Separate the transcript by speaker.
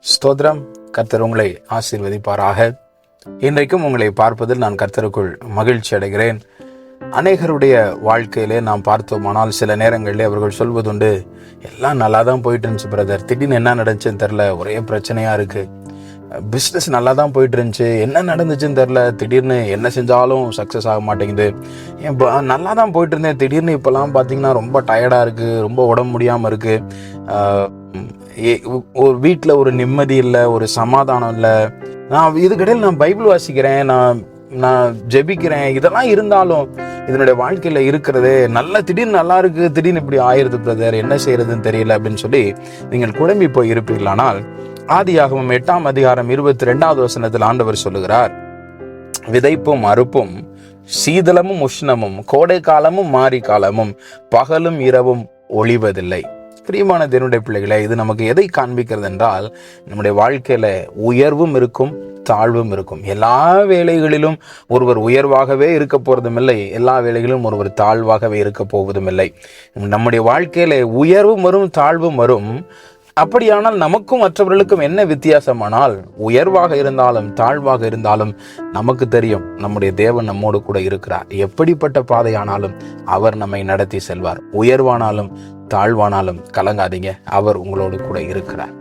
Speaker 1: ஸ்தோத்திரம். கர்த்தர் உங்களை ஆசீர்வதிப்பாராக. இன்றைக்கும் உங்களை பார்ப்பதில் நான் கர்த்தருக்குள் மகிழ்ச்சி அடைகிறேன். அநேகருடைய வாழ்க்கையிலே நாம் பார்த்தோமானால் சில நேரங்களிலே அவர்கள் சொல்வதுண்டு, எல்லாம் நல்லா தான் போயிட்டு இருந்துச்சு பிரதர், திடீர்னு என்ன நடந்துச்சுன்னு தெரில, ஒரே பிரச்சனையாக இருக்குது. பிஸ்னஸ் நல்லா தான் போயிட்டு இருந்துச்சு, என்ன நடந்துச்சுன்னு தெரில, திடீர்னு என்ன செஞ்சாலும் சக்ஸஸ் ஆக மாட்டேங்குது. நல்லா தான் போயிட்டு இருந்தேன், திடீர்னு இப்போலாம் பார்த்தீங்கன்னா ரொம்ப டயர்டாக இருக்குது, ரொம்ப உடம்பு முடியாமல் இருக்குது, ஒரு வீட்டில் ஒரு நிம்மதி இல்லை, ஒரு சமாதானம் இல்லை. நான் இதுக்கிடையில் நான் பைபிள் வாசிக்கிறேன், நான் ஜெபிக்கிறேன், இதெல்லாம் இருந்தாலும் இதனுடைய வாழ்க்கையில் இருக்கிறதே திடீர்னு நல்லா இருக்கு, திடீர்னு இப்படி ஆயிருது பிரதர், என்ன செய்யறதுன்னு தெரியல அப்படின்னு சொல்லி நீங்கள் குழம்பி போய் இருப்பீர்களானால், ஆதியாகமம் 8ஆம் அதிகாரம் 22வது வசனத்தில் ஆண்டவர் சொல்லுகிறார், விதைப்பும் அறுப்பும், சீதளமும் உஷ்ணமும், கோடை காலமும் மாரி காலமும், பகலும் இரவும் ஒளிவதில்லை. பிரியமான தேவனுடைய பிள்ளைகளே, இது நமக்கு எதை காண்பிக்கிறது என்றால், நம்முடைய வாழ்க்கையில உயர்வும் இருக்கும், தாழ்வும் இருக்கும். எல்லா வேளைகளிலும் ஒருவர் உயர்வாகவே இருக்க போறதும் இல்லை, எல்லா வேளைகளிலும் ஒருவர் தாழ்வாகவே இருக்க போவதும் இல்லை. நம்முடைய வாழ்க்கையில உயர்வும் வரும், தாழ்வும் வரும். அப்படியானால் நமக்கும் மற்றவர்களுக்கும் என்ன வித்தியாசமானால், உயர்வாக இருந்தாலும் தாழ்வாக இருந்தாலும் நமக்கு தெரியும் நம்முடைய தேவன் நம்மோடு கூட இருக்கிறார். எப்படிப்பட்ட பாதையானாலும் அவர் நம்மை நடத்தி செல்வார். உயர்வானாலும் தாழ்வானாலும் கலங்காதீங்க, அவர் உங்களோடு கூட இருக்கிறார்.